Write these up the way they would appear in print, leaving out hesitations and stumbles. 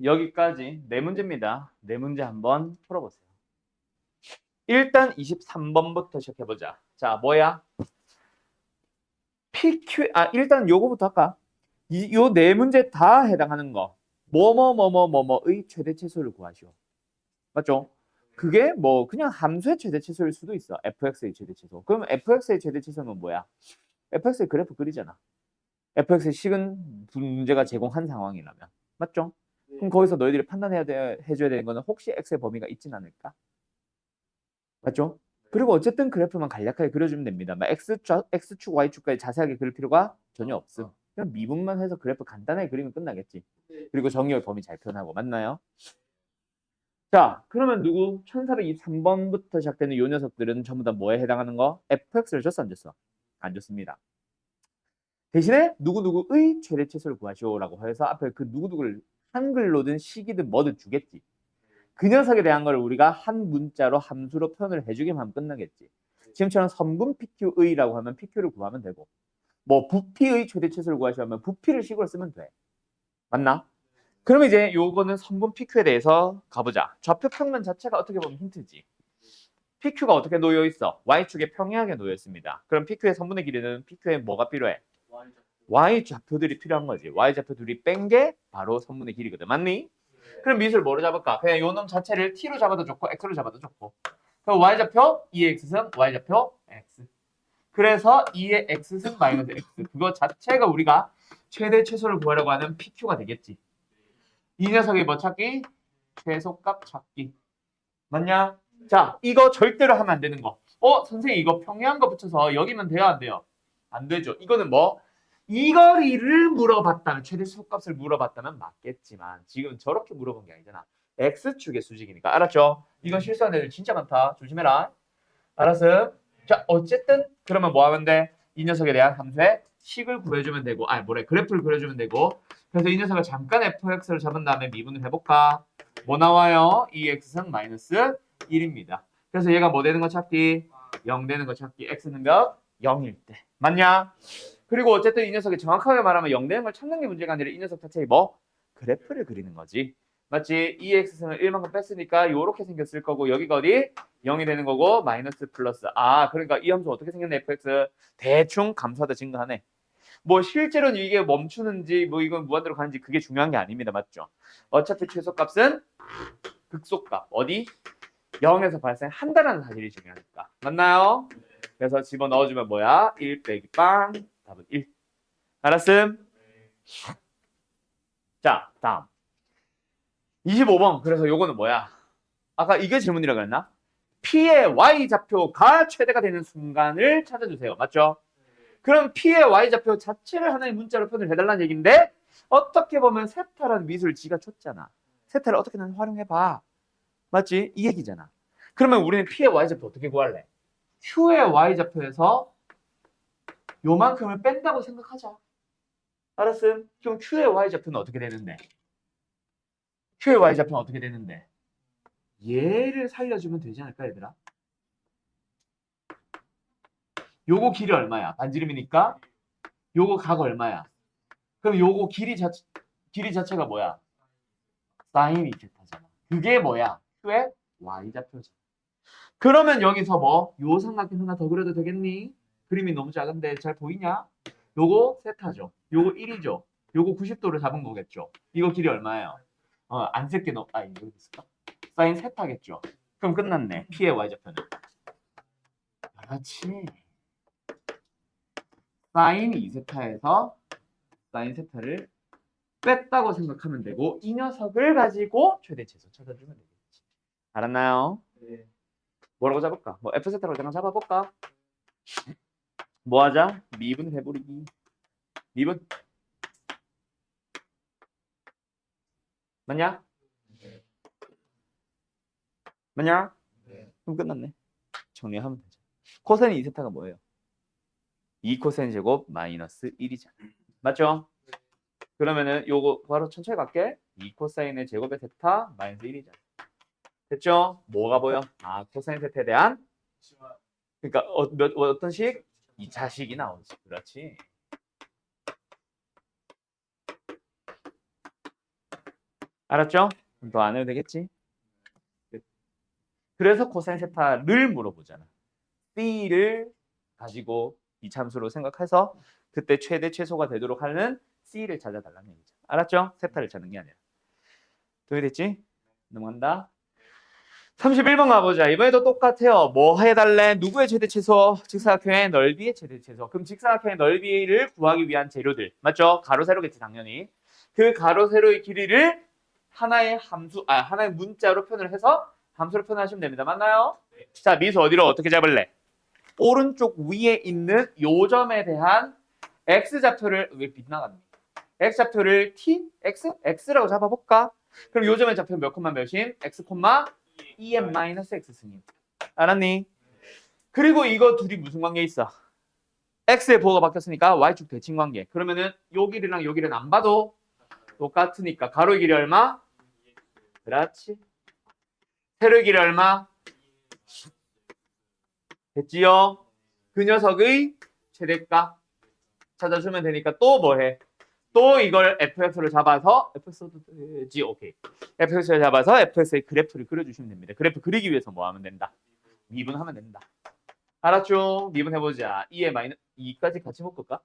여기까지 네 문제입니다. 네 문제 한번 풀어보세요. 일단 23번부터 시작해보자. 자, 뭐야? PQ, 일단 요거부터 할까? 요 네 문제 다 해당하는 거. 뭐뭐뭐뭐뭐뭐의 최대 최소를 구하시오. 맞죠? 그게 뭐 그냥 함수의 최대 최소일 수도 있어. fx의 최대 최소. 그럼 fx의 최대 최소는 뭐야? fx의 그래프 그리잖아. fx의 식은 문제가 제공한 상황이라면. 맞죠? 그럼 거기서 너희들이 해줘야 되는 거는 혹시 x의 범위가 있진 않을까? 맞죠? 그리고 어쨌든 그래프만 간략하게 그려주면 됩니다. 막 x축, y축까지 자세하게 그릴 필요가 전혀 없음. 그냥 미분만 해서 그래프 간단하게 그리면 끝나겠지. 그리고 정의의 범위 잘 표현하고. 맞나요? 자, 그러면 누구? 1423번부터 시작되는 요 녀석들은 전부 다 뭐에 해당하는 거? fx를 줬어, 안 줬어? 안 줬습니다. 대신에 누구누구의 최대 최소를 구하시오라고 해서 앞에 그 누구누구를 한글로든 식이든 뭐든 주겠지. 그 녀석에 대한 걸 우리가 한 문자로 함수로 표현을 해주기만 하면 끝나겠지. 지금처럼 선분 PQ의라고 하면 PQ를 구하면 되고, 뭐 부피의 최대 최소를 구하시면 부피를 식으로 쓰면 돼. 맞나? 그럼 이제 요거는 선분 PQ에 대해서 가보자. 좌표 평면 자체가 어떻게 보면 힌트지. PQ가 어떻게 놓여 있어? Y축에 평행하게 놓여 있습니다. 그럼 PQ의 선분의 길이는 PQ에 뭐가 필요해? Y 좌표들이 필요한 거지. Y 좌표들이 뺀 게 바로 선분의 길이거든. 맞니? 그럼 밑을 뭐로 잡을까? 그냥 요 놈 자체를 t로 잡아도 좋고 x로 잡아도 좋고. 그럼 y좌표 2x승 y좌표 x. 그래서 2의 x승 마이너스 x. 그거 자체가 우리가 최대 최소를 구하려고 하는 pq가 되겠지. 이 녀석의 뭐 찾기? 최소값 찾기. 맞냐? 자, 이거 절대로 하면 안 되는 거. 선생님 이거 평행한 거 붙여서 여기면 돼요, 안 돼요? 안 되죠. 이거는 뭐? 이 거리를 물어봤다면, 최대 수값을 물어봤다면 맞겠지만 지금 저렇게 물어본 게 아니잖아. X축의 수직이니까. 알았죠? 이건 실수하는 애들 진짜 많다. 조심해라. 알았음? 자, 어쨌든 그러면 뭐 하면 돼? 이 녀석에 대한 함수의 식을 구해주면 되고, 그래프를 그려주면 되고. 그래서 이 녀석을 잠깐 fx를 잡은 다음에 미분을 해볼까? 뭐 나와요? 2x승 마이너스 1입니다. 그래서 얘가 뭐 되는 거 찾기? 0 되는 거 찾기. x는 몇? 0일 때. 맞냐? 그리고 어쨌든 이 녀석이 정확하게 말하면 0 되는 걸 찾는 게 문제가 아니라 이 녀석 자체의 뭐? 그래프를 그리는 거지. 맞지? 2x승을 1만큼 뺐으니까 요렇게 생겼을 거고 여기가 어디? 0이 되는 거고 마이너스 플러스. 그러니까 이 함수 어떻게 생겼네 fx? 대충 감소하다 증가하네. 뭐 실제로는 이게 멈추는지 뭐 이건 무한대로 가는지 그게 중요한 게 아닙니다. 맞죠? 어차피 최소값은 극소값. 어디? 0에서 발생한다는 사실이 중요하니까. 맞나요? 그래서 집어넣어주면 뭐야? 1 빼기 빵. 답은 1. 알았음? 자, 다음. 25번. 그래서 요거는 뭐야? 아까 이게 질문이라고 했나? P의 Y좌표가 최대가 되는 순간을 찾아주세요. 맞죠? 그럼 P의 Y좌표 자체를 하나의 문자로 표현을 해달라는 얘기인데 어떻게 보면 세타라는 미술을 지가 줬잖아. 세타를 어떻게든 활용해봐. 맞지? 이 얘기잖아. 그러면 우리는 P의 Y좌표 어떻게 구할래? Q의 Y좌표에서 요만큼을 뺀다고 생각하자. 알았음? 그럼 Q의 Y좌표는 어떻게 되는데? Q의 Y좌표는 어떻게 되는데? 얘를 살려주면 되지 않을까 얘들아? 요거 길이 얼마야? 반지름이니까 요거 각 얼마야? 그럼 요거 길이 자체가 뭐야? 사인 이제타잖아. 그게 뭐야? Q의 Y좌표잖아. 그러면 여기서 뭐? 요 삼각형 하나 더 그려도 되겠니? 그림이 너무 작은데 잘 보이냐? 요거 세타죠. 요거 1이죠. 요거 90도를 잡은 거겠죠. 이거 길이 얼마예요? 안 쓸게 여기 있을까? 사인 세타겠죠. 그럼 끝났네. P의 Y좌표는. 그렇지. 사인 2세타에서 사인 세타를 뺐다고 생각하면 되고 이 녀석을 가지고 최대 최소 찾아주면 되겠지. 알았나요? 네. 뭐라고 잡을까? 뭐 F 세타로 잠깐 잡아볼까? 뭐 하자? 미분 해버리기. 미분. 맞냐? 맞냐? 그럼 끝났네. 정리하면 되죠. 코사인 2세타가 뭐예요? 2코사인 제곱 마이너스 1이잖아. 맞죠? 그러면은 요거 바로 천천히 갈게. 2코사인의 제곱의 세타 마이너스 1이잖아. 됐죠? 뭐가 보여? 코사인 세타에 대한 그러니까 어떤 식? 2차식이 나오지. 그렇지. 알았죠? 더 안 해도 되겠지? 그래서 코사인 세타를 물어보잖아. C를 가지고 이참수로 생각해서 그때 최대 최소가 되도록 하는 C를 찾아달라는 얘기죠. 알았죠? 세타를 찾는 게 아니라. 동의됐지? 넘어간다. 31번 가보자. 이번에도 똑같아요. 뭐 해달래? 누구의 최대 최소? 직사각형의 넓이의 최대 최소. 그럼 직사각형의 넓이를 구하기 위한 재료들. 맞죠? 가로, 세로겠지, 당연히. 그 가로, 세로의 길이를 하나의 함수, 하나의 문자로 표현을 해서 함수로 표현하시면 됩니다. 맞나요? 자, 미수 어디로 어떻게 잡을래? 오른쪽 위에 있는 요 점에 대한 x좌표를 왜 빗나갑니까? x좌표를 t, x, x라고 잡아볼까? 그럼 요 점의 좌표 몇 콤마 몇임? x 콤마 2m 마이너스 x 승인. 알았니? 그리고 이거 둘이 무슨 관계 있어? x의 부호가 바뀌었으니까 y축 대칭 관계. 그러면은 요 길이랑 요 길이는 안 봐도 똑같으니까 가로의 길이 얼마? 그렇지. 세로의 길이 얼마? 됐지요? 그 녀석의 최대값 찾아주면 되니까 또 뭐해? 또 이걸 fx를 잡아서 fx도 되지. 오케이. fx를 잡아서 fx의 그래프를 그려주시면 됩니다. 그래프 그리기 위해서 뭐 하면 된다? 미분하면 된다. 알았죠? 미분해보자. 2의 마이너스 2까지 같이 묶을까?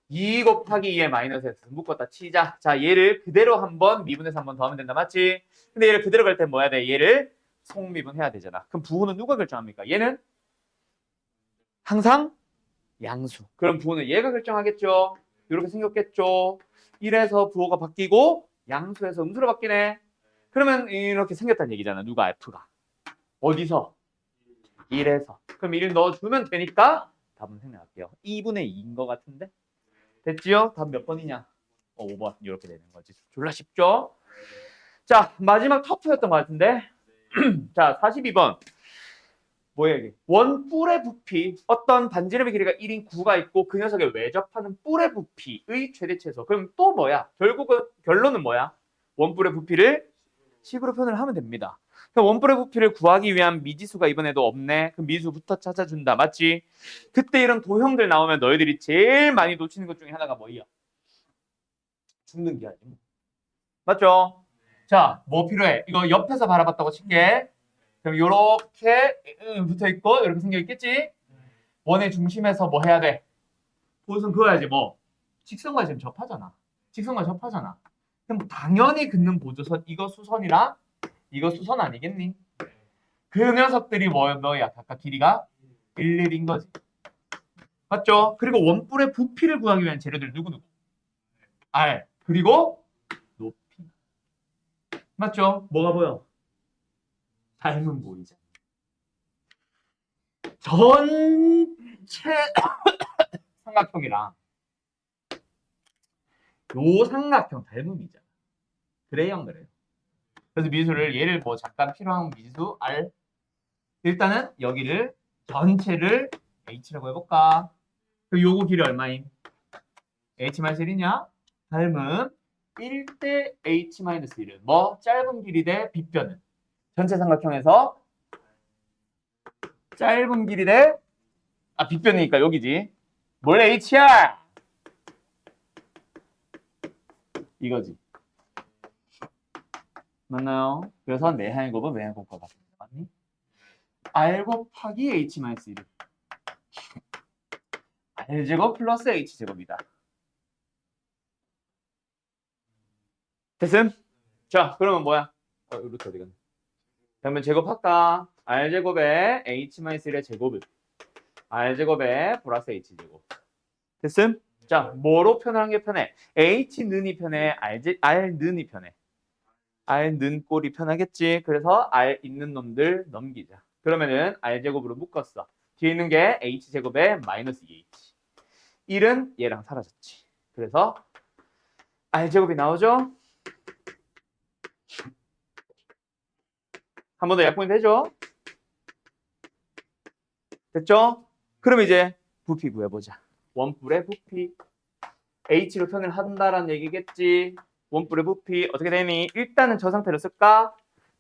2 곱하기 2의 마이너스 x 묶었다 치자. 자, 얘를 그대로 한번 미분해서 한번 더 하면 된다. 맞지? 근데 얘를 그대로 갈 때 뭐 해야 돼? 얘를 속미분해야 되잖아. 그럼 부호는 누가 결정합니까? 얘는 항상 양수. 그럼 부호는 얘가 결정하겠죠? 이렇게 생겼겠죠? 1에서 부호가 바뀌고 양수에서 음수로 바뀌네. 그러면 이렇게 생겼다는 얘기잖아. 누가 f가. 어디서? 1에서. 그럼 1 넣어주면 되니까 답은 생략할게요. 2분의 2인 것 같은데? 됐지요? 답 몇 번이냐? 5번. 이렇게 되는 거지. 졸라 쉽죠? 자, 마지막 터프였던 것 같은데. 자, 42번. 뭐야 이게? 원뿔의 부피. 어떤 반지름의 길이가 1인 9가 있고 그 녀석에 외접하는 뿔의 부피의 최대 최소. 그럼 또 뭐야? 결국은 결론은 뭐야? 원뿔의 부피를 10으로 표현을 하면 됩니다. 그럼 원뿔의 부피를 구하기 위한 미지수가 이번에도 없네. 그럼 미수부터 찾아준다. 맞지? 그때 이런 도형들 나오면 너희들이 제일 많이 놓치는 것 중에 하나가 뭐야? 죽는 기하지. 맞죠? 자, 뭐 필요해? 이거 옆에서 바라봤다고 칠게. 그럼 요렇게 붙어 있고 이렇게 생겨 있겠지? 원의 중심에서 뭐 해야 돼? 보선 그어야지 뭐. 직선과 지금 접하잖아. 직선과 접하잖아. 그럼 당연히 긋는 보조선 이거 수선이랑 이거 수선 아니겠니? 그 녀석들이 뭐야? 각각 길이가 11인 거지. 맞죠? 그리고 원뿔의 부피를 구하기 위한 재료들 누구누구? R. 그리고 높이. 맞죠? 뭐가 보여? 닮은 보이죠. 전체 삼각형이랑 요 삼각형 닮음이잖아. 그래요, 그래요. 그래서 미수를 얘를 뭐 잠깐 필요한 미수 R. 일단은 여기를 전체를 H라고 해볼까? 그럼 요거 길이 얼마임? H-1이냐? 닮은 1대 H-1은 뭐? 짧은 길이 대 빗변은 전체 삼각형에서 짧은 길이 대 빗변이니까 여기지. 뭘 H야? 이거지. 맞나요? 그래서 내하의 곱은 외하의 곱과 같습니다. 맞니? R 곱하기 H-1 R제곱 플러스 H제곱이다. 됐음? 자, 그러면 뭐야? 루트 어디 갔나? 그러면 제곱할까? R제곱에 H-1의 제곱을 R제곱에 플러스 H제곱. 됐음? 자, 뭐로 표현하는 게 편해? H는이 편해? R는이 편해? R는 꼴이 편하겠지? 그래서 R 있는 놈들 넘기자. 그러면은 R제곱으로 묶었어. 뒤에 있는 게 H제곱에 마이너스 2H. 1은 얘랑 사라졌지. 그래서 R제곱이 나오죠? 한 번 더 약분이 되죠? 됐죠? 그럼 이제 부피 구해보자. 원뿔의 부피. H로 표현을 한다라는 얘기겠지. 원뿔의 부피 어떻게 되니? 일단은 저 상태로 쓸까?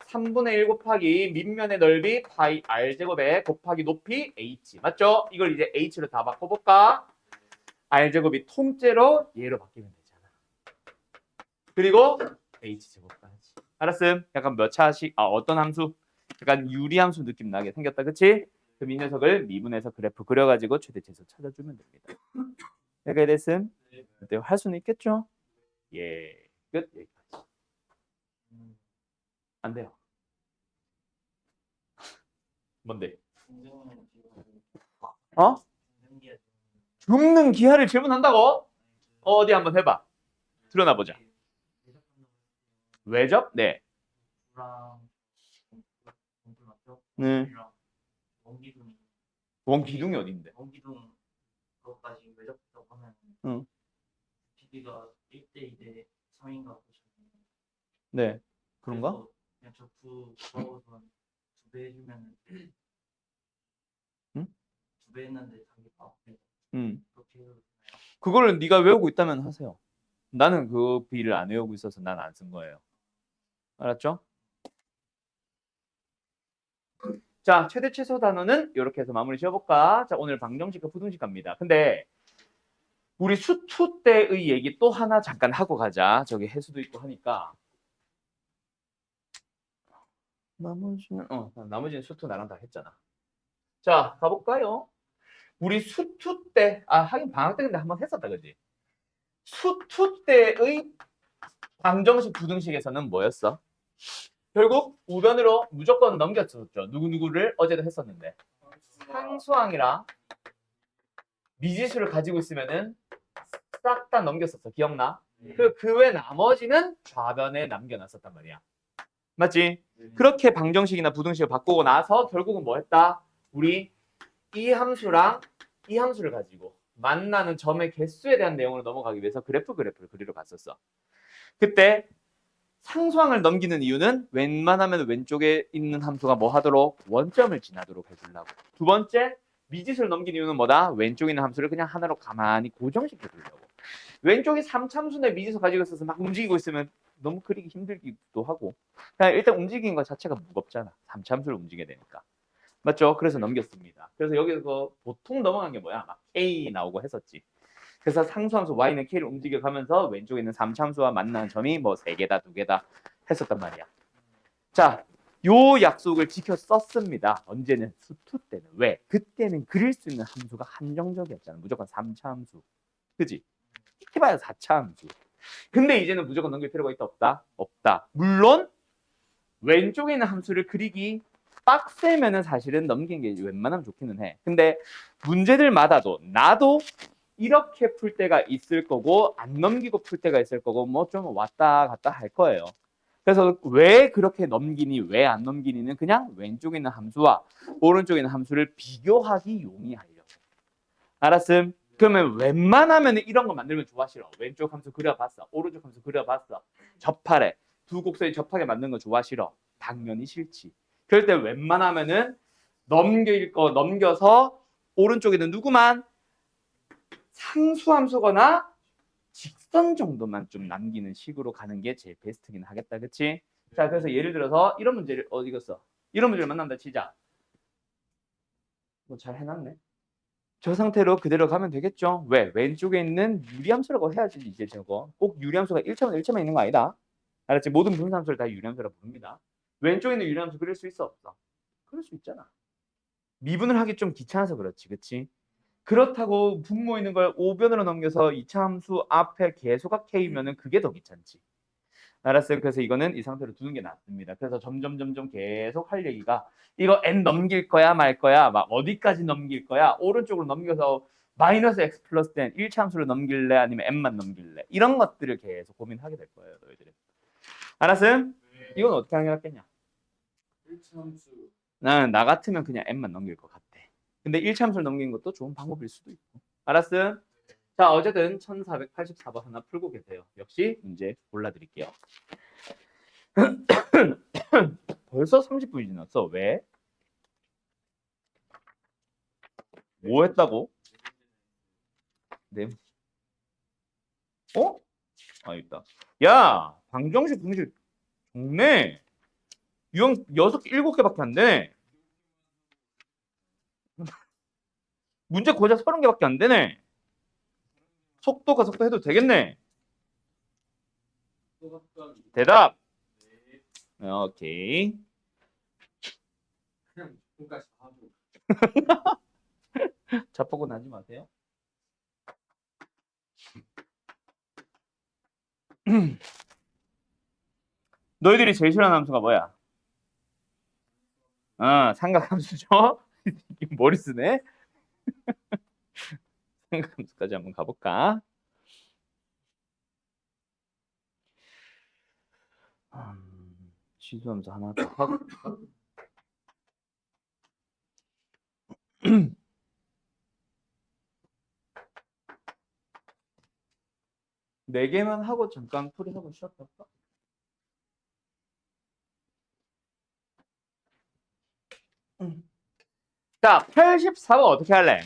3분의 1 곱하기 밑면의 넓이 파이 R제곱에 곱하기 높이 H. 맞죠? 이걸 이제 H로 다 바꿔볼까? R제곱이 통째로 얘로 바뀌면 되잖아. 그리고 H제곱까지. 알았음? 약간 몇 차씩 어떤 함수? 약간 유리함수 느낌 나게 생겼다. 그치? 그럼 이 녀석을 미분해서 그래프 그려가지고 최대치수 찾아주면 됩니다. 여기까지 됐음? 어때요? 할 수는 있겠죠? 예. 끝. 여기까지. 안 돼요. 뭔데? 어? 죽는 기하를 질문한다고? 어디 한번 해봐. 드러나 보자. 외접? 네. 네. 원기둥이 어딘데? 원기둥 그것까지 외접부터 하면 응. 비비가 1대 2대 3인가 네. 그런가? 그냥 저프 구하고선 2배 해주면 응? 2배 했는데 자기가 응. 그렇게 해도 되나요? 그거를 네가 외우고 있다면 하세요. 나는 그 비를 안 외우고 있어서 난 안 쓴 거예요. 알았죠? 자, 최대 최소 단어는 이렇게 해서 마무리 지어볼까? 자, 오늘 방정식과 부등식 갑니다. 근데 우리 수투 때의 얘기 또 하나 잠깐 하고 가자. 저기 해수도 있고 하니까. 나머지는 수투 나랑 다 했잖아. 자, 가볼까요? 우리 수투 때, 하긴 방학 때 근데 한번 했었다, 그지? 수투 때의 방정식, 부등식에서는 뭐였어? 결국 우변으로 무조건 넘겼었죠. 누구누구를 어제도 했었는데. 상수항이랑 미지수를 가지고 있으면은 싹 다 넘겼었어. 기억나? 그 외 나머지는 좌변에 남겨놨었단 말이야. 맞지? 그렇게 방정식이나 부등식을 바꾸고 나서 결국은 뭐 했다? 우리 이 함수랑 이 함수를 가지고 만나는 점의 개수에 대한 내용으로 넘어가기 위해서 그래프를 그리러 갔었어. 그때 상수항을 넘기는 이유는 웬만하면 왼쪽에 있는 함수가 뭐 하도록? 원점을 지나도록 해주려고. 두 번째, 미지수를 넘기는 이유는 뭐다? 왼쪽에 있는 함수를 그냥 하나로 가만히 고정시켜 주려고. 왼쪽이 3참수의 미지수 가지고 있어서 막 움직이고 있으면 너무 그리기 힘들기도 하고 그냥 일단 움직이는 것 자체가 무겁잖아. 3참수를 움직여야 되니까. 맞죠? 그래서 넘겼습니다. 그래서 여기서 보통 넘어간 게 뭐야? 막 K 나오고 했었지. 그래서 상수함수 y는 k를 움직여가면서 왼쪽에 있는 3참수와 만나는 점이 뭐 3개다 2개다 했었단 말이야. 자, 요 약속을 지켜 썼습니다. 언제는? 수투 때는. 왜? 그때는 그릴 수 있는 함수가 한정적이었잖아. 무조건 3차 함수. 그지? 해봐야 4차 함수. 근데 이제는 무조건 넘길 필요가 있다 없다? 없다. 물론 왼쪽에 있는 함수를 그리기 빡세면은 사실은 넘기는 게 웬만하면 좋기는 해. 근데 문제들마다도 나도 이렇게 풀 때가 있을 거고 안 넘기고 풀 때가 있을 거고 뭐 좀 왔다 갔다 할 거예요. 그래서 왜 그렇게 넘기니 왜 안 넘기니는 그냥 왼쪽에 있는 함수와 오른쪽에 있는 함수를 비교하기 용이하려고. 알았음? 그러면 웬만하면 이런 거 만들면 좋아 싫어? 왼쪽 함수 그려봤어. 오른쪽 함수 그려봤어. 접하래. 두 곡선이 접하게 만드는 거 좋아 싫어? 당연히 싫지. 그럴 때 웬만하면은 넘길 거 넘겨서 오른쪽에는 누구만? 상수함수거나 직선 정도만 좀 남기는 식으로 가는 게 제일 베스트긴 하겠다. 그치? 자, 그래서 예를 들어서 이런 문제를 어디 갔어? 이런 문제를 만난다 치자. 뭐 잘 해놨네. 저 상태로 그대로 가면 되겠죠? 왜? 왼쪽에 있는 유리함수라고 해야지 이제 저거. 꼭 유리함수가 1차만 있는 거 아니다. 알았지? 모든 분수함수를 다 유리함수라고 부릅니다. 왼쪽에 있는 유리함수 그릴 수 있어 없어? 그릴 수 있잖아. 미분을 하기 좀 귀찮아서 그렇지. 그치? 그렇다고 분모 있는 걸 오변으로 넘겨서 이차 함수 앞에 계수가 k면은 그게 더 귀찮지. 알았어요. 그래서 이거는 이 상태로 두는 게 낫습니다. 그래서 점점 계속 할 얘기가 이거 n 넘길 거야 말 거야 막 어디까지 넘길 거야 오른쪽으로 넘겨서 마이너스 x 플러스 n 1차 함수를 넘길래 아니면 n만 넘길래 이런 것들을 계속 고민하게 될 거예요. 너희들은. 알았음? 이건 어떻게 하는 게 낫겠냐? 1차 함수 나는 나 같으면 그냥 n만 넘길 것 같아. 근데 1차 함수를 넘기는 것도 좋은 방법일 수도 있고. 알았음? 자, 어쨌든 1484번 하나 풀고 계세요. 역시 문제 골라드릴게요. 벌써 30분이 지났어. 왜? 뭐 했다고? 네. 어? 있다. 야, 방정식 공식 좋네. 유형 6개, 7개밖에 안 되네. 문제 고작 30개밖에 안 되네. 속도가 속도 해도 되겠네. 대답. 오케이. 그냥 지금까지 하고. 자포곤 하지 마세요. 너희들이 제일 싫어하는 함수가 뭐야? 삼각함수죠? 머리 쓰네? 삼각함수까지 한번 가볼까? 지수함수 하나 더 하고. 네 개만 하고 잠깐 풀이하고 쉬었다 할까? 자, 84번 어떻게 할래?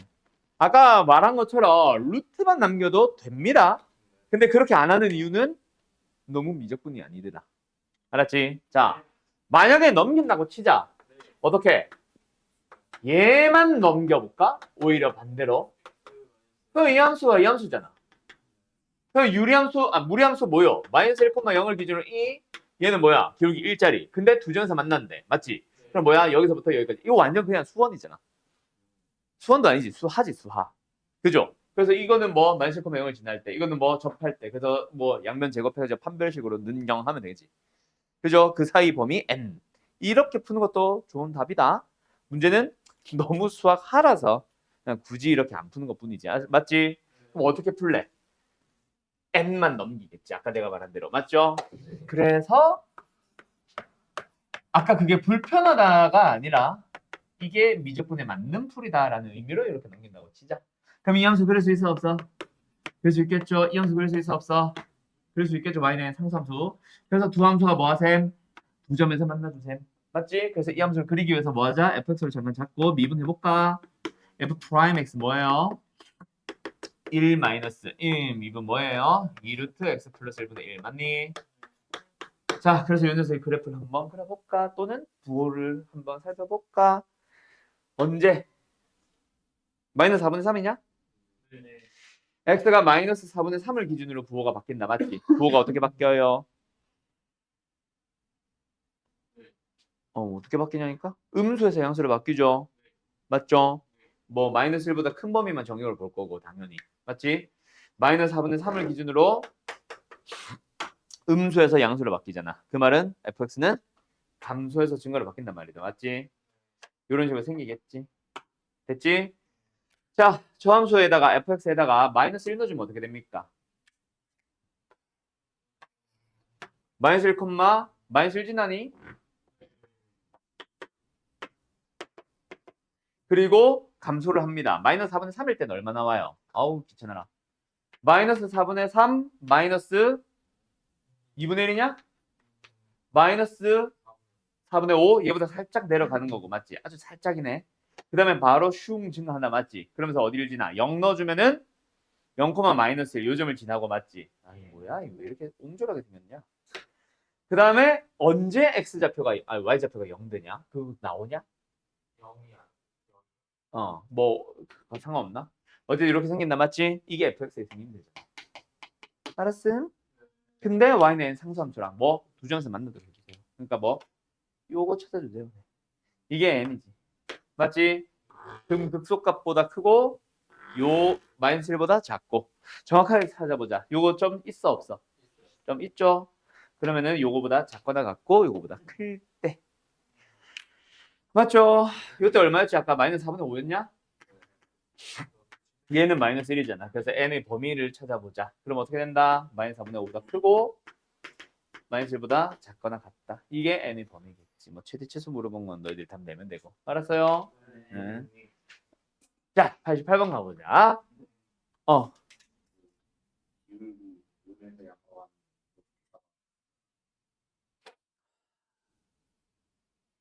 아까 말한 것처럼 루트만 남겨도 됩니다. 근데 그렇게 안 하는 이유는 너무 미적분이 아니더라. 알았지? 자, 만약에 넘긴다고 치자. 어떻게? 얘만 넘겨볼까? 오히려 반대로. 그럼 이 함수가 이 함수잖아. 그럼 유리함수, 무리함수 뭐요? 마이너스 1,0을 기준으로 2. 얘는 뭐야? 기울기 1짜리. 근데 두 점에서 만났는데. 맞지? 그럼 뭐야? 여기서부터 여기까지. 이거 완전 그냥 수원이잖아. 수원도 아니지. 수하지, 수하. 그죠? 그래서 이거는 뭐 마이너스 1,0을 지날 때. 이거는 뭐 접할 때. 그래서 뭐 양변 제곱해서 판별식으로 는영하면 되지. 그죠? 그 사이 범위 n. 이렇게 푸는 것도 좋은 답이다. 문제는 너무 수학 하라서 그냥 굳이 이렇게 안 푸는 것 뿐이지. 맞지? 그럼 어떻게 풀래? n만 넘기겠지. 아까 내가 말한 대로. 맞죠? 그래서 아까 그게 불편하다가 아니라 이게 미적분에 맞는 풀이다라는 의미로 이렇게 넘긴다고 치자. 그럼 이 함수 그릴 수 있어 없어? 그릴 수 있겠죠? 이 함수 그릴 수 있어 없어? 그릴 수 있겠죠? y는 상수함수. 그래서 두 함수가 뭐하셈? 두 점에서 만나주셈. 맞지? 그래서 이 함수를 그리기 위해서 뭐하자? fx를 잠깐 잡고 미분해볼까? f 프라임 x 뭐예요? 1 마이너스 1 미분 뭐예요? 2루트 x 플러스 1분의 1 맞니? 자, 그래서 이 녀석의 그래프를 한번 그려볼까? 또는 부호를 한번 살펴볼까? 언제? 마이너스 4분의 3이냐? 네. x가 마이너스 4분의 3을 기준으로 부호가 바뀐다. 맞지? 부호가 어떻게 바뀌어요? 어떻게 바뀌냐니까? 음수에서 양수로 바뀌죠? 맞죠? 뭐 마이너스 1보다 큰 범위만 정의를 볼 거고 당연히. 맞지? 마이너스 4분의 3을 기준으로 음수에서 양수로 바뀌잖아. 그 말은 fx는 감소해서 증가로 바뀐단 말이다. 맞지? 이런 식으로 생기겠지. 됐지? 자, 저 함수에다가 fx에다가 마이너스 1 넣어주면 어떻게 됩니까? 마이너스 1, 마이너스 1 지나니? 그리고 감소를 합니다. 마이너스 4분의 3일 때는 얼마 나와요? 아우 귀찮아라. 마이너스 4분의 3 마이너스 2분의 1이냐? 마이너스 4분의 5 얘보다 살짝 내려가는 거고 맞지? 아주 살짝이네. 그 다음에 바로 슝 증가한다 맞지? 그러면서 어디를 지나? 0 넣어주면은 0, 마이너스 1 요점을 지나고 맞지? 아니 뭐야 이거 왜 이렇게 옹졸하게 생겼냐? 그 다음에 언제 x좌표가 y좌표가 0 되냐? 그거 나오냐? 0이야. 뭐 상관없나? 어쨌든 이렇게 생긴다 맞지? 이게 fx의 생긴대죠. 알았음? 근데 y는 상수함수랑 뭐 두 점에서 만나도록 해주세요. 그러니까 뭐 요거 찾아주세요. 이게 n이지. 맞지? 그럼 극소값보다 크고 요 마이너스 1보다 작고 정확하게 찾아보자. 요거 좀 있어 없어? 좀 있죠? 그러면은 요거보다 작거나 같고 요거보다 클 때. 맞죠? 요때 얼마였지? 아까 마이너스 4분의 5였냐? 얘는 마이너스 1이잖아. 그래서 n의 범위를 찾아보자. 그럼 어떻게 된다? 마이너스 4분의 5보다 크고 마이너스 1보다 작거나 같다. 이게 n의 범위겠지. 뭐 최대 최소 물어본 건 너희들 답 내면 되고. 알았어요? 응. 자, 88번 가보자.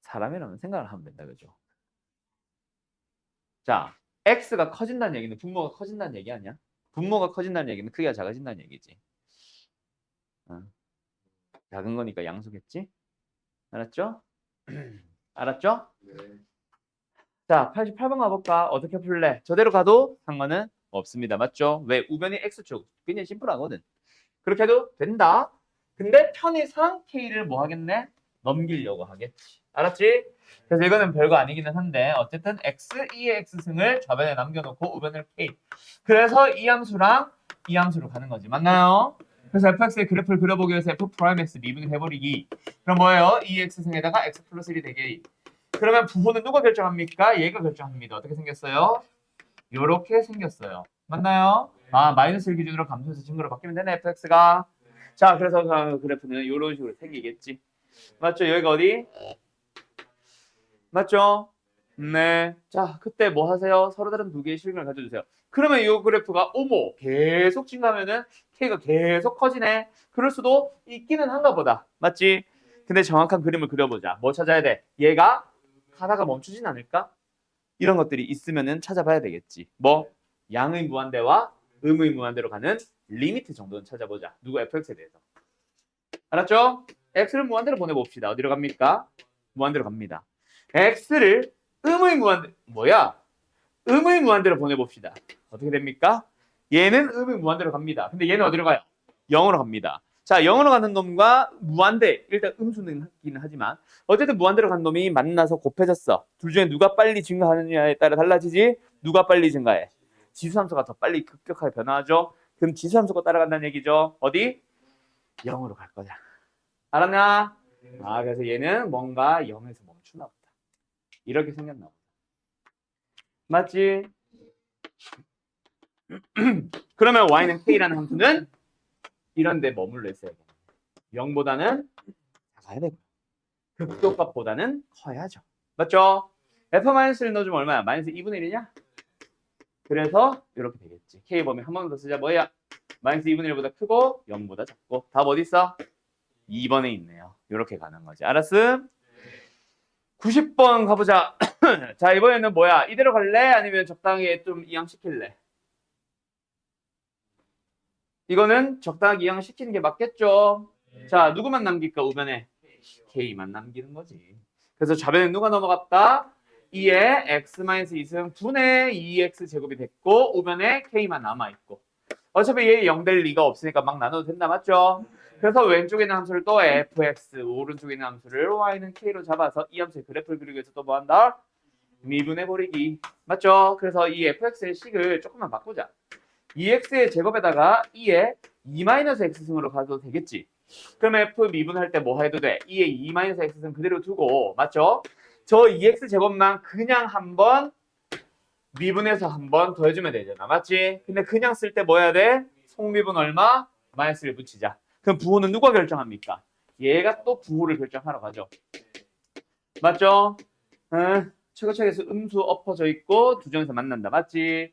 사람이라면 생각을 하면 된다. 그죠? 자, x가 커진다는 얘기는 분모가 커진다는 얘기 아니야? 분모가 커진다는 얘기는 크기가 작아진다는 얘기지. 작은 거니까 양수겠지? 알았죠? 알았죠? 네. 자, 88번 가볼까? 어떻게 풀래? 저대로 가도 상관은 없습니다. 맞죠? 왜? 우변이 x축. 굉장히 심플하거든. 그렇게 해도 된다. 근데 편의상 k를 뭐 하겠네? 넘기려고 하겠지. 알았지? 그래서 이거는 별거 아니기는 한데 어쨌든 x, 2의 x승을 좌변에 남겨놓고 우변을 k. 그래서 이 함수랑 이 함수로 가는 거지. 맞나요? 그래서 fx의 그래프를 그려보기 위해서 f 프라임 x 미분을 해버리기. 그럼 뭐예요? 2x승에다가 x 플러스 1이 되게. 그러면 부호는 누가 결정합니까? 얘가 결정합니다. 어떻게 생겼어요? 요렇게 생겼어요. 맞나요? 아, 마이너스 1 기준으로 감소해서 증거로 바뀌면 되네, fx가. 자, 그래서 그 그래프는 이런 식으로 생기겠지. 맞죠? 여기가 어디? 맞죠? 네. 자, 그때 뭐 하세요? 서로 다른 두 개의 실근을 가져주세요. 그러면 이 그래프가 오모 계속 증가하면은 K가 계속 커지네. 그럴 수도 있기는 한가 보다. 맞지? 근데 정확한 그림을 그려보자. 뭐 찾아야 돼? 얘가 하다가 멈추진 않을까? 이런 것들이 있으면은 찾아봐야 되겠지. 뭐? 양의 무한대와 음의 무한대로 가는 리미트 정도는 찾아보자. 누구 fx에 대해서. 알았죠? x를 무한대로 보내봅시다. 어디로 갑니까? 무한대로 갑니다. x를 음의 무한대 뭐야? 음의 무한대로 보내봅시다. 어떻게 됩니까? 얘는 음의 무한대로 갑니다. 근데 얘는 어디로 가요? 0으로 갑니다. 자, 0으로 가는 놈과 무한대 일단 음수는 있기는 하지만 어쨌든 무한대로 간 놈이 만나서 곱해졌어. 둘 중에 누가 빨리 증가하느냐에 따라 달라지지. 누가 빨리 증가해? 지수함수가 더 빨리 급격하게 변화하죠. 그럼 지수함수가 따라간다는 얘기죠. 어디? 0으로 갈 거냐. 알았나? 아, 그래서 얘는 뭔가 0에서 멈추나 보다. 이렇게 생겼나 보다. 맞지? 그러면 y는 k라는 함수는 이런 데 머물러 있어야겠네. 0보다는 작아야 되고 극소값보다는 커야죠. 맞죠? f-1를 넣어주면 얼마야? 마이너스 2분의 1이냐? 그래서 이렇게 되겠지. k 범위 한 번 더 쓰자. 뭐야? 마이너스 2분의 1보다 크고 0보다 작고 답 어디 있어? 2번에 있네요. 이렇게 가는 거지. 알았음? 90번 가보자. 자, 이번에는 뭐야? 이대로 갈래? 아니면 적당히 좀 이양시킬래? 이거는 적당하게 이양시키는 게 맞겠죠? 자, 누구만 남길까? 우변에 K만 남기는 거지. 그래서 좌변에 누가 넘어갔다? 2에 x-2승 분의 2x 제곱이 됐고 우변에 K만 남아있고 어차피 얘 0 될 리가 없으니까 막 나눠도 된다. 맞죠? 그래서 왼쪽에 있는 함수를 또 fx, 오른쪽에 있는 함수를 y는 k로 잡아서 이 함수의 그래프를 그리기 위해서 또 뭐 한다? 미분해버리기. 맞죠? 그래서 이 fx의 식을 조금만 바꾸자. 2x의 제곱에다가 2의 2-x승으로 가도 되겠지. 그럼 f 미분할 때 뭐 해도 돼? 2의 2-x승 그대로 두고 맞죠? 저 2x 제곱만 그냥 한번 미분해서 한번 더해주면 되잖아. 맞지? 근데 그냥 쓸 때 뭐 해야 돼? 속미분 얼마? 마이너스를 붙이자. 그럼 부호는 누가 결정합니까? 얘가 또 부호를 결정하러 가죠. 맞죠? 최고책에서 음수 엎어져 있고 두 점에서 만난다. 맞지?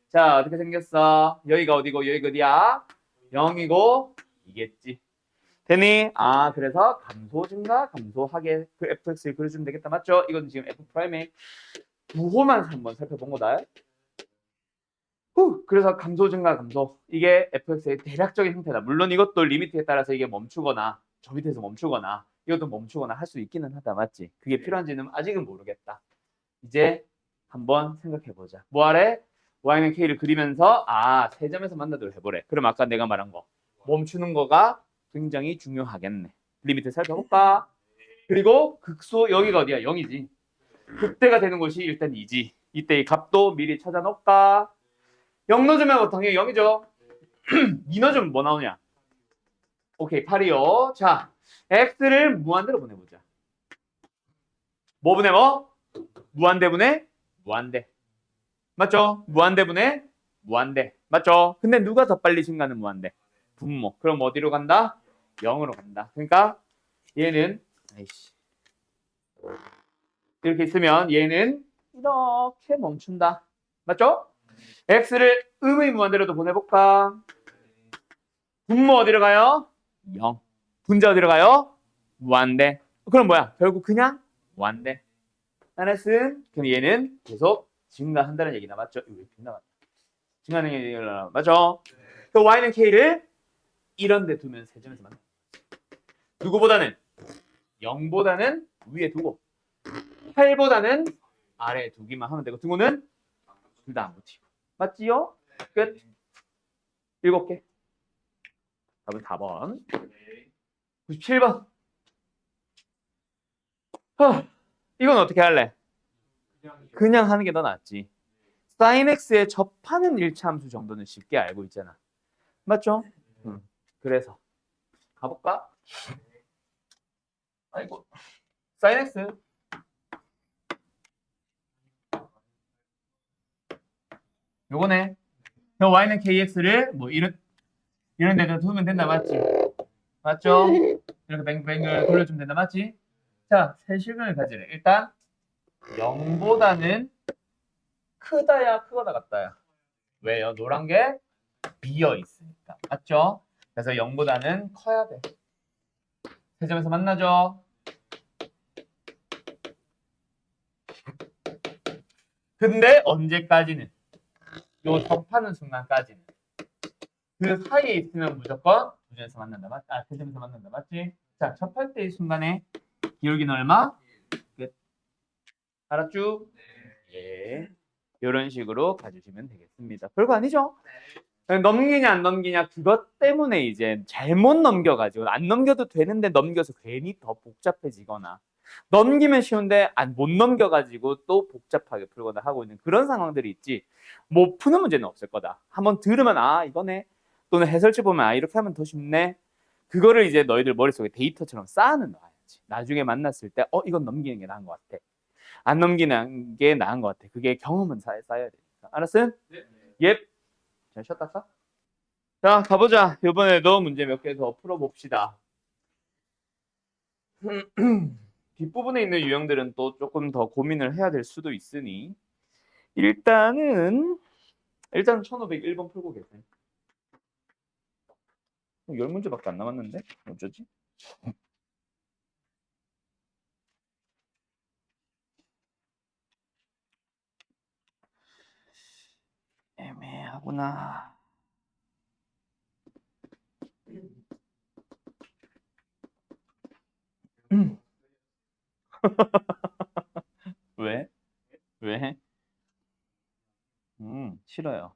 자, 어떻게 생겼어? 여기가 어디고 여기가 어디야? 0이고 이겠지. 되니? 아, 그래서 감소 증가 감소하게 그 fx를 그려주면 되겠다. 맞죠? 이건 지금 f 프라임의 부호만 한번 살펴본 거다. 그래서 감소 증가 감소. 이게 fx의 대략적인 형태다. 물론 이것도 리미트에 따라서 이게 멈추거나 저 밑에서 멈추거나 이것도 멈추거나 할 수 있기는 하다. 맞지? 그게 필요한지는 아직은 모르겠다. 이제 한번 생각해보자. 뭐하래? y는 k를 그리면서 세 점에서 만나도록 해보래. 그럼 아까 내가 말한 거 멈추는 거가 굉장히 중요하겠네. 리미트 살펴볼까? 그리고 극소 여기가 어디야? 0이지. 극대가 되는 곳이 일단 2지. 이때 이 값도 미리 찾아놓을까? 0 넣어주면 당연히 0이죠. 2 넣어주면 뭐 나오냐? 오케이, 8이요. 자, x를 무한대로 보내보자. 뭐 보내 뭐? 무한대 분의 무한대. 맞죠? 무한대 분의 무한대. 맞죠? 근데 누가 더 빨리 증가하는 무한대? 분모. 그럼 어디로 간다? 0으로 간다. 그러니까 얘는 이렇게 있으면 얘는 이렇게 멈춘다. 맞죠? x를 음의 무한대로도 보내볼까? 분모 어디로 가요? 0. 분자 어디로 가요? 무한대. 그럼 뭐야? 결국 그냥 무한대. 하나는 그럼 얘는 계속 증가한다는 얘기나 맞죠? 이거 왜 빗나갔다. 증가하는 얘기나 맞죠? 그 y는 k를 이런 데 두면 세 점에서 만나. 누구보다는 0보다는 위에 두고 8보다는 아래에 두기만 하면 되고 등호는 둘 다 안 붙이고. 맞지요? 끝. 7개. 답은 4번. 97번. 이건 어떻게 할래? 그냥 그냥 하는 게 더 낫지. sin x에 접하는 일차함수 정도는 쉽게 알고 있잖아. 맞죠? 그래서 가볼까? 아이고, sin x 요거네. 저 y는 kx를 뭐 이런 데다 두면 된다, 맞지? 맞죠? 이렇게 뱅뱅을 돌려주면 된다, 맞지? 자, 세 실근을 가지래. 일단 0보다는 크다야 크거나 같다야. 왜요? 노란 게 비어 있으니까. 맞죠? 그래서 0보다는 커야 돼. 세 점에서 만나죠? 근데 언제까지는? 요 접하는 순간까지는. 그 사이에 있으면 무조건 두 점에서 만난다. 세 점에서 만난다. 맞지? 자, 접할 때의 순간에 기울기는 얼마? 끝. 알았죠? 예. 이런 식으로 가주시면 되겠습니다. 별거 아니죠? 넘기냐 안 넘기냐 그것 때문에 이제 잘못 넘겨가지고 안 넘겨도 되는데 넘겨서 괜히 더 복잡해지거나 넘기면 쉬운데 못 넘겨가지고 또 복잡하게 풀거나 하고 있는 그런 상황들이 있지. 못 푸는 문제는 없을 거다. 한번 들으면 아 이거네. 또는 해설지 보면 아 이렇게 하면 더 쉽네. 그거를 이제 너희들 머릿속에 데이터처럼 쌓아는 놔야지. 나중에 만났을 때 이건 넘기는 게 나은 것 같아. 안 넘기는 게 나은 것 같아. 그게 경험은 쌓여야 되니까. 알았음? 네. 예. 잘 쉬었다 가. 자, 가보자. 이번에도 문제 몇 개 더 풀어봅시다. 뒷부분에 있는 유형들은 또 조금 더 고민을 해야 될 수도 있으니 일단 1501번 풀고 계세요. 10문제밖에 안 남았는데 어쩌지? 애매하구나. 왜? 왜? 싫어요.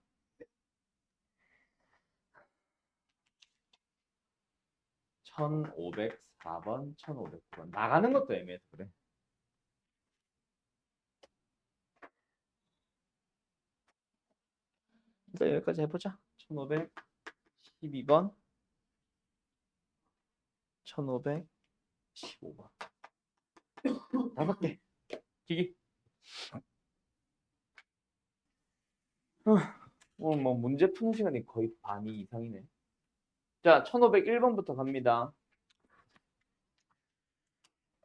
1504번, 1509번. 나가는 것도 애매해서 그래. 일단 여기까지 해보자. 1512번, 1515번. 5개. 기기. 오늘 뭐 문제 푸는 시간이 거의 반이 이상이네. 자, 1501번부터 갑니다.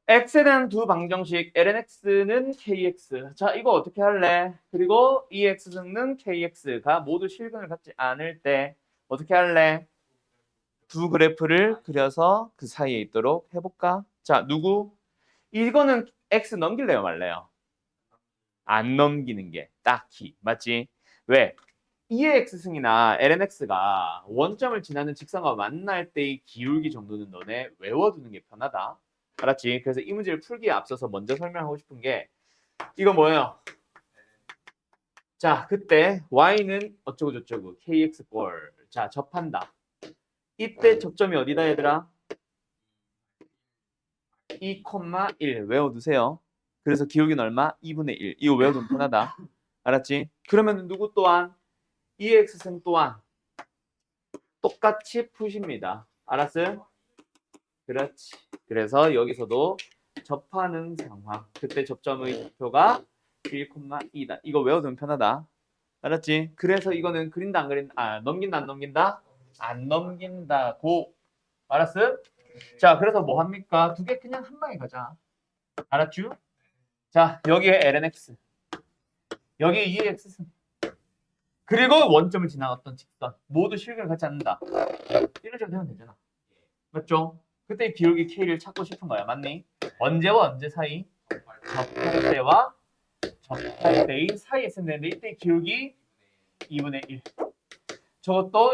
x에 대한 두 방정식 lnx는 kx. 자, 이거 어떻게 할래? 그리고 이 x승는 kx가 모두 실근을 갖지 않을 때 어떻게 할래? 두 그래프를 그려서 그 사이에 있도록 해볼까? 자, 누구? 이거는 x 넘길래요, 말래요? 안 넘기는 게 딱히 맞지? 왜? 2의 x승이나 lnx가 원점을 지나는 직선과 만날 때의 기울기 정도는 너네 외워두는 게 편하다. 알았지? 그래서 이 문제를 풀기에 앞서서 먼저 설명하고 싶은 게 이거 뭐예요? 자, 그때 y는 어쩌고 저쩌고 kx 꼴. 자, 접한다. 이때 접점이 어디다 얘들아? 2,1 외워두세요. 그래서 기울기는 얼마? 2분의 1. 이거 외워두면 편하다. 알았지? 그러면 누구 또한? 2x승 또한 똑같이 푸십니다. 알았어요? 그렇지. 그래서 여기서도 접하는 상황. 그때 접점의 좌표가 1,2다. 이거 외워두면 편하다. 알았지? 그래서 이거는 그린다 안 그린다? 넘긴다 안 넘긴다? 안 넘긴다고. 알았어? 자, 그래서 뭐 합니까? 두 개 그냥 한 방에 가자. 알았죠? 자, 여기에 lnx. 여기에 2x. 그리고 원점을 지나갔던 직선. 모두 실근을 갖지 않는다. 이런 식으로 되면 되잖아. 맞죠? 그때 기울기 K를 찾고 싶은 거야. 맞니? 언제와 언제 사이? 접할 때와 접할 때의 사이에 있으면 되는데 이때 기울기 2분의 1.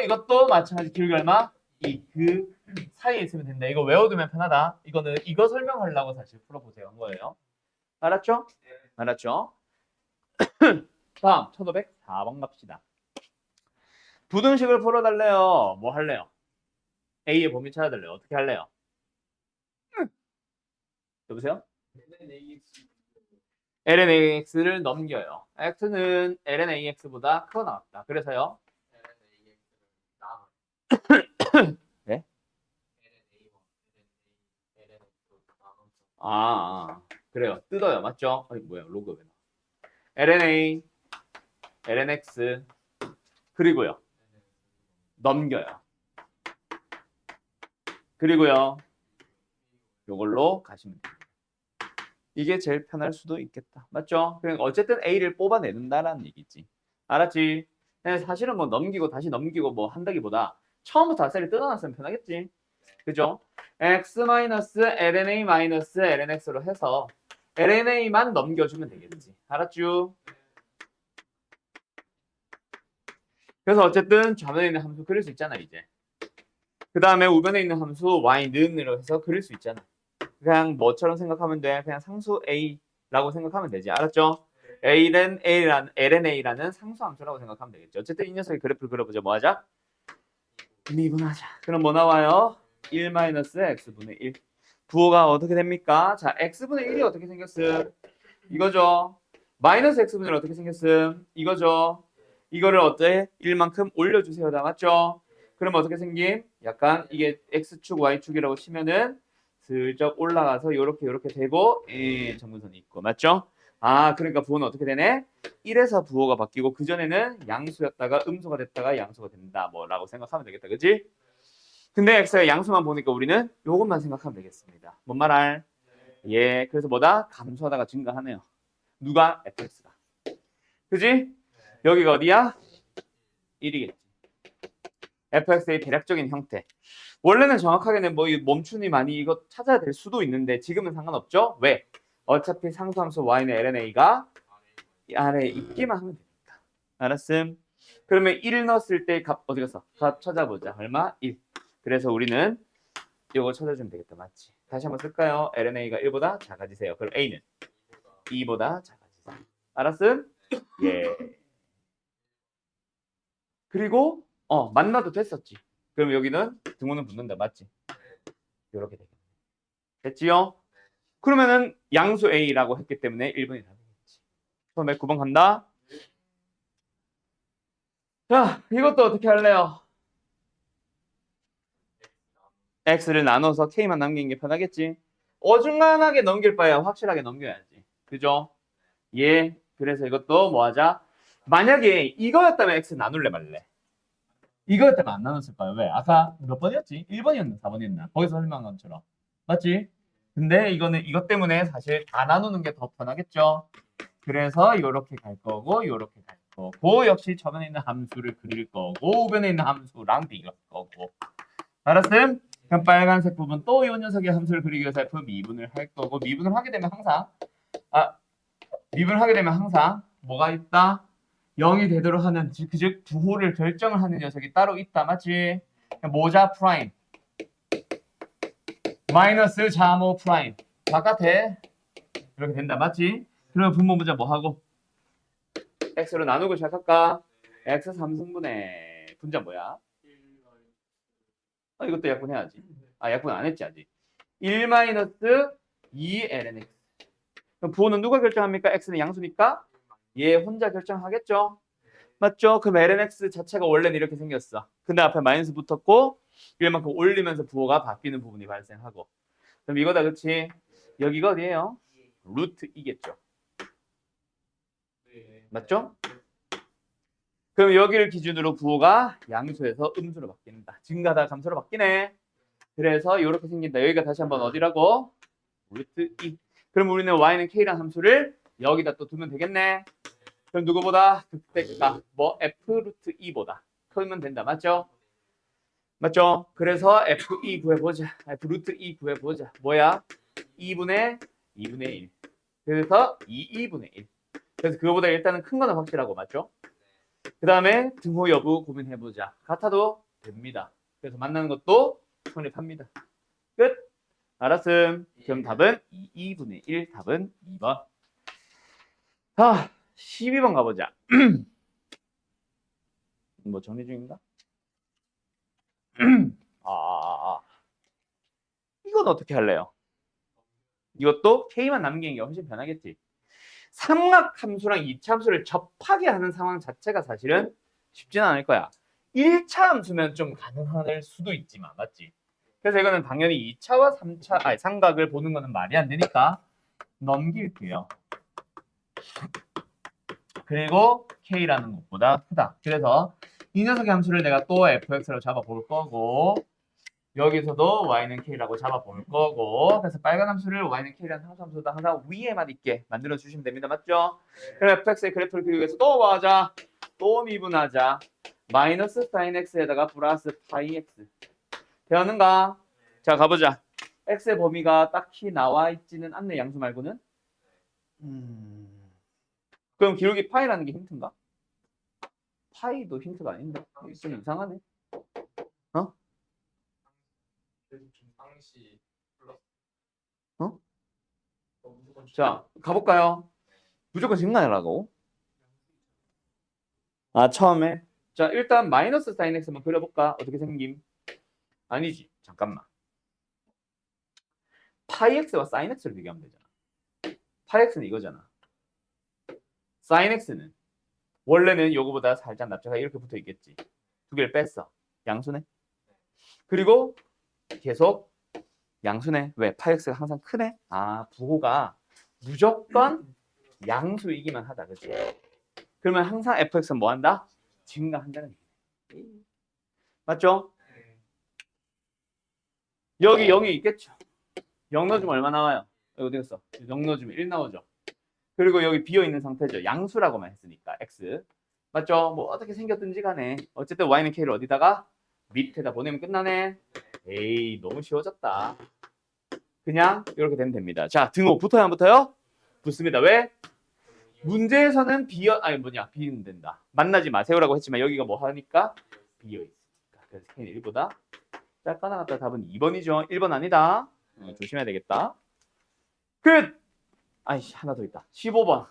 이것도 마찬가지 기울기 얼마? 그 사이에 있으면 된다. 이거 외워두면 편하다. 이거는 이거 설명하려고 사실 풀어보세요 한 거예요. 알았죠? 알았죠? 다음 1504번 갑시다. 부등식을 풀어달래요. 뭐 할래요? A의 범위 찾아달래요. 어떻게 할래요? 여보세요? lnAx를 넘겨요. x는 lnAx보다 크거 나왔다. 그래서요. 네? 그래요. 뜯어요. 맞죠? 아니, 뭐야, 로그 왜 나와? lna, lnx, 그리고요. 넘겨요. 그리고요. 요걸로 가시면 돼요. 이게 제일 편할 수도 있겠다. 맞죠? 그러니까 어쨌든 A를 뽑아내는다라는 얘기지. 알았지? 근데 사실은 뭐 넘기고 다시 넘기고 뭐 한다기보다 처음부터 아싸리 뜯어놨으면 편하겠지. 그죠? x-lna-lnx로 해서 lna만 넘겨주면 되겠지. 알았죠? 그래서 어쨌든 좌변에 있는 함수 그릴 수 있잖아, 이제. 그 다음에 우변에 있는 함수 y는으로 해서 그릴 수 있잖아. 그냥 뭐처럼 생각하면 돼? 그냥 상수 A라고 생각하면 되지. 알았죠? LNA라는 상수 함수라고 생각하면 되겠죠. 어쨌든 이 녀석의 그래프를 그려보자. 뭐 하자? 미분하자. 그럼 뭐 나와요? 1-x분의 1. 부호가 어떻게 됩니까? 자, x분의 1이 어떻게 생겼음? 이거죠. 마이너스 x분의 1 어떻게 생겼음? 이거죠. 이거를 어때? 1만큼 올려주세요. 다 맞죠? 그럼 어떻게 생김? 약간 이게 x축, y축이라고 치면은 슬쩍 올라가서 요렇게 되고 정근선이 있고. 맞죠? 그러니까 부호는 어떻게 되네? 1에서 부호가 바뀌고 그전에는 양수였다가 음수가 됐다가 양수가 된다. 뭐라고 생각하면 되겠다. 그지? 근데 x가 양수만 보니까 우리는 요것만 생각하면 되겠습니다. 뭔 말할? 예, 그래서 뭐다? 감소하다가 증가하네요. 누가? fx가. 그지? 여기가 어디야? 1이겠지. fx의 대략적인 형태. 원래는 정확하게는 뭐 멈춤이 많이 이거 찾아야 될 수도 있는데 지금은 상관없죠? 왜? 어차피 상수함수 y는 lna가 이 아래에 있기만 하면 됩니다. 알았음? 그러면 1 넣었을 때 값 어디 갔어? 값 찾아보자. 얼마? 1. 그래서 우리는 이거 찾아주면 되겠다. 맞지? 다시 한번 쓸까요? lna가 1보다 작아지세요. 그럼 a는 2보다 작아지세요. 알았음? 예. 그리고 만나도 됐었지. 그럼 여기는 등호는 붙는다. 맞지? 이렇게 되겠네. 됐지요? 그러면은 양수 a라고 했기 때문에 1번이 답이겠지. 처음에 9번 간다. 자, 이것도 어떻게 할래요? x를 나눠서 k만 남기는 게 편하겠지. 어중간하게 넘길 바에야 확실하게 넘겨야지. 그죠? 예. 그래서 이것도 뭐 하자? 만약에 이거였다면 x 나눌래 말래? 이거였다면 안 나눴을 거야. 왜? 아까 몇 번이었지? 1번이었나? 4번이었나? 거기서 설명한 것처럼. 맞지? 근데 이거는 이것 때문에 사실 다 나누는 게 더 편하겠죠? 그래서 이렇게 갈 거고 이렇게 갈 거고 역시 저변에 있는 함수를 그릴 거고 우변에 있는 함수랑 비교할 거고. 알았음? 그럼 빨간색 부분 또 이 녀석의 함수를 그리기 위해서 F 미분을 할 거고 미분을 하게 되면 항상 미분을 하게 되면 항상 뭐가 있다? 0이 되도록 하는 즉 부호를 결정을 하는 녀석이 따로 있다. 맞지? 모자 프라임 마이너스 자모 프라임 바깥에 이렇게 된다. 맞지? 그러면 분모 문자 뭐 하고? x로 나누고 시작할까? x 3승분의 분자 뭐야? 이것도 약분해야지. 약분 안 했지 아직. 1 마이너스 2 ln x. 그럼 부호는 누가 결정합니까? x는 양수니까 얘 혼자 결정하겠죠? 맞죠? 그럼 ln x 자체가 원래는 이렇게 생겼어. 근데 앞에 마이너스 붙었고 1만큼 올리면서 부호가 바뀌는 부분이 발생하고. 그럼 이거다 그치? 여기가 어디예요? 루트 2겠죠. 맞죠? 그럼 여기를 기준으로 부호가 양수에서 음수로 바뀐다. 증가하다 감소로 바뀌네. 그래서 이렇게 생긴다. 여기가 다시 한번 어디라고? 루트 2. 그럼 우리는 y는 k라는 함수를 여기다 또 두면 되겠네. 그럼 누구보다 극대값 뭐 f 루트 2보다 크면 된다. 맞죠? 맞죠? 그래서 f2 구해보자. f 루트 2 구해보자. 뭐야? 2분의 1. 그래서 2분의 1. 그래서 그거보다 일단은 큰 거는 확실하고 맞죠? 그 다음에 등호 여부 고민해보자. 같아도 됩니다. 그래서 만나는 것도 성립합니다. 끝. 알았음. 그럼 답은 2분의 1. 답은 2번. 자, 12번 가보자. 뭐 정리 중인가? 이건 어떻게 할래요? 이것도 K만 남기는 게 훨씬 편하겠지. 삼각함수랑 2차 함수를 접하게 하는 상황 자체가 사실은 쉽지는 않을 거야. 1차 함수면 좀 가능할 수도 있지만, 맞지? 그래서 이거는 당연히 2차와 3차, 아니, 삼각을 보는 거는 말이 안 되니까 넘길게요. 그리고 K라는 것보다 크다. 그래서 이 녀석의 함수를 내가 또 fx로 잡아볼 거고, 여기서도 y는 k라고 잡아볼 거고, 그래서 빨간 함수를 y는 k라는 함수보다 항상 위에만 있게 만들어 주시면 됩니다. 맞죠? 그럼 fx의 그래프를 그리기 위해서 또 뭐 하자? 또 미분하자. 마이너스 sin x에다가 플러스 파이 x. 되었는가? 자, 가보자. x의 범위가 딱히 나와 있지는 않네, 양수 말고는. 그럼 기울기 파이라는 게 힌트인가? 파이도 힌트가 아닌데. 좀 이상하네. 어? 상시 플러스 어? 무조건 자, 가볼까요? 무조건 증가하라고. 아, 처음에. 자, 일단 마이너스 sin x만 그려볼까? 어떻게 생김? 아니지. 잠깐만. 파이 x와 sin x를 비교하면 되잖아. 파이 x는 이거잖아. sin x는 원래는 요거보다 살짝 납작하게 이렇게 붙어 있겠지. 두 개를 뺐어. 양수네. 그리고 계속 양수네. 왜? 파이 x가 항상 크네. 아, 부호가 무조건 양수이기만 하다. 그치? 그러면 항상 fx는 뭐 한다? 증가한다는 얘기네. 맞죠? 여기 0이 있겠죠. 0 넣어주면 얼마 나와요? 여기 어디 갔어? 0 넣어주면 1 나오죠. 그리고 여기 비어있는 상태죠. 양수라고만 했으니까 x. 맞죠? 뭐 어떻게 생겼든지 간에 어쨌든 y는 k를 어디다가? 밑에다 보내면 끝나네. 에이, 너무 쉬워졌다. 그냥 이렇게 되면 됩니다. 자, 등호 붙어요 안 붙어요? 붙습니다. 왜? 문제에서는 비는 된다. 만나지 마세요라고 했지만 여기가 뭐 하니까? 비어있으니까. 그래서 k는 1보다 작거나 같다. 답은 2번이죠. 1번 아니다. 조심해야 되겠다. 끝! 아이씨, 하나 더 있다. 15번.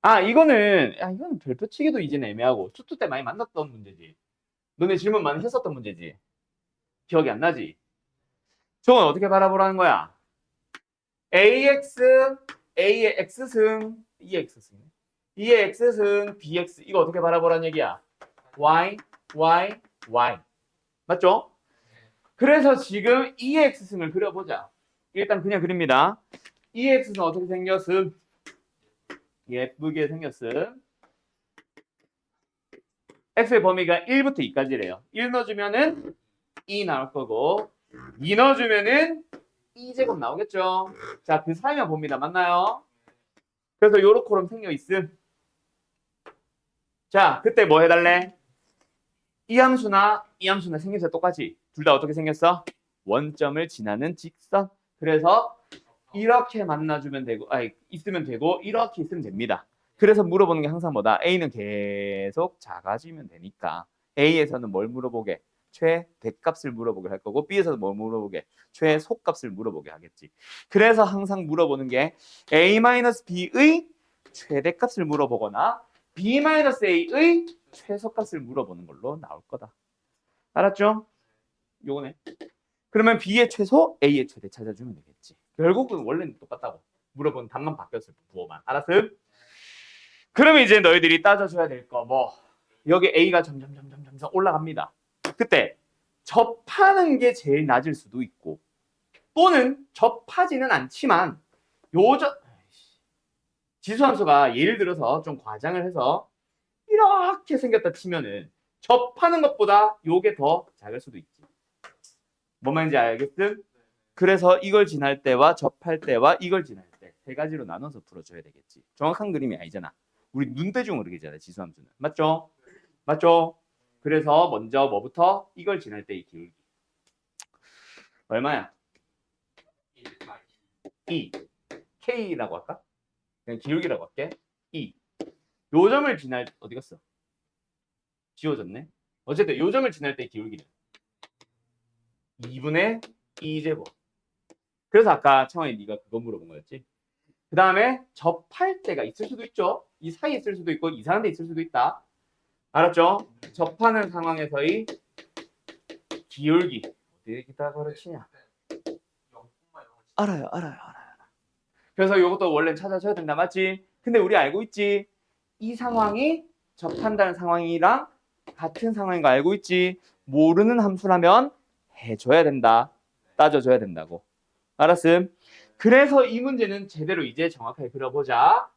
아, 이거는 별표 치기도 이제는 애매하고, 수투 때 많이 만났던 문제지. 너네 질문 많이 했었던 문제지. 기억이 안 나지? 저건 어떻게 바라보라는 거야? AX, A의 X승, E의 X승. E의 X승, BX. 이거 어떻게 바라보라는 얘기야? Y, Y, Y. 맞죠? 그래서 지금 E의 X승을 그려보자. 일단 그냥 그립니다. EX는 어떻게 생겼음? 예쁘게 생겼음. X의 범위가 1부터 2까지래요. 1 넣어주면은 2 나올 거고 2 넣어주면은 2제곱 나오겠죠. 자, 그 사이만 봅니다. 맞나요? 그래서 요렇게럼 생겨 있음. 자, 그때 뭐 해달래? 이 함수나 이 함수나 생김새 똑같이 둘 다 어떻게 생겼어? 원점을 지나는 직선. 그래서 이렇게 만나주면 되고, 있으면 되고, 이렇게 있으면 됩니다. 그래서 물어보는 게 항상 뭐다? A는 계속 작아지면 되니까. A에서는 뭘 물어보게? 최대값을 물어보게 할 거고, B에서는 뭘 물어보게? 최소값을 물어보게 하겠지. 그래서 항상 물어보는 게 A-B의 최대값을 물어보거나 B-A의 최소값을 물어보는 걸로 나올 거다. 알았죠? 요거네. 그러면 B의 최소, A의 최대 찾아주면 되겠지. 결국은 원래는 똑같다고. 물어본 답만 바뀌었을 뿐, 부호만. 알았음? 그러면 이제 너희들이 따져줘야 될 거 뭐. 여기 A가 점점 올라갑니다. 그때 접하는 게 제일 낮을 수도 있고 또는 접하지는 않지만 요저 지수함수가 예를 들어서 좀 과장을 해서 이렇게 생겼다 치면은 접하는 것보다 요게 더 작을 수도 있지. 뭔 말인지 알겠음? 그래서 이걸 지날 때와 접할 때와 이걸 지날 때 세 가지로 나눠서 풀어줘야 되겠지. 정확한 그림이 아니잖아. 우리 눈대중으로 그리잖아, 지수함수는. 맞죠? 맞죠? 그래서 먼저 뭐부터? 이걸 지날 때의 기울기. 얼마야? 2. K라고 할까? 그냥 기울기라고 할게. 2. 요 점을 지날 어디 갔어? 지워졌네. 어쨌든 요 점을 지날 때의 기울기는 2분의 2제곱. 그래서 아까 청원이 네가 그거 물어본 거였지. 그 다음에 접할 때가 있을 수도 있죠. 이 사이에 있을 수도 있고 이상한 데 있을 수도 있다. 알았죠? 접하는 상황에서의 기울기. 어떻게 기타가 가르치냐? 알아요. 그래서 이것도 원래 찾아줘야 된다, 맞지? 근데 우리 알고 있지? 이 상황이 접한다는 상황이랑 같은 상황인 거 알고 있지? 모르는 함수라면 해줘야 된다. 따져줘야 된다고. 알았음? 그래서 이 문제는 제대로 이제 정확하게 그려보자.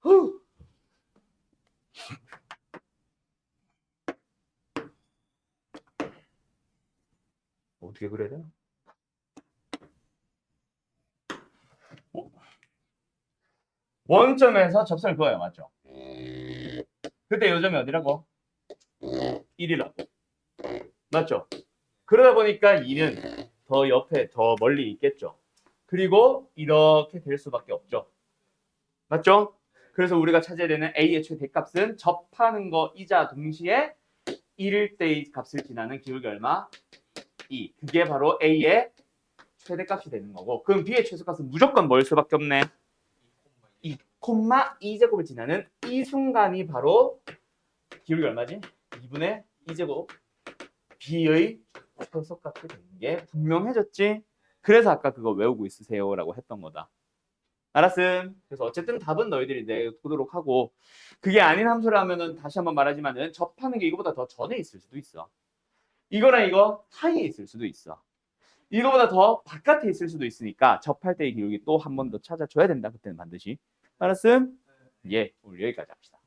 후. 어떻게 그려야 되나? 원점에서 접선을 그어요, 맞죠? 그때 요점이 어디라고? 1이라고. 맞죠? 그러다 보니까 2는 더 옆에, 더 멀리 있겠죠. 그리고 이렇게 될 수밖에 없죠. 맞죠? 그래서 우리가 찾아야 되는 A의 최대값은 접하는 거이자 동시에 1일 때의 값을 지나는 기울기 얼마? 2. 그게 바로 A의 최대값이 되는 거고, 그럼 B의 최소값은 무조건 뭘 수밖에 없네? 2, 2제곱을 지나는 이 순간이 바로 기울기 얼마지? 2분의 2제곱 B의 최소값이 되는 게 분명해졌지? 그래서 아까 그거 외우고 있으세요라고 했던 거다. 알았음? 그래서 어쨌든 답은 너희들이 내보도록 하고, 그게 아닌 함수라면은 다시 한번 말하지만은 접하는 게 이거보다 더 전에 있을 수도 있어. 이거랑 이거 사이에 있을 수도 있어. 이거보다 더 바깥에 있을 수도 있으니까 접할 때의 기울기 또 한 번 더 찾아줘야 된다. 그때는 반드시. 알았음? 예, 오늘 여기까지 합시다.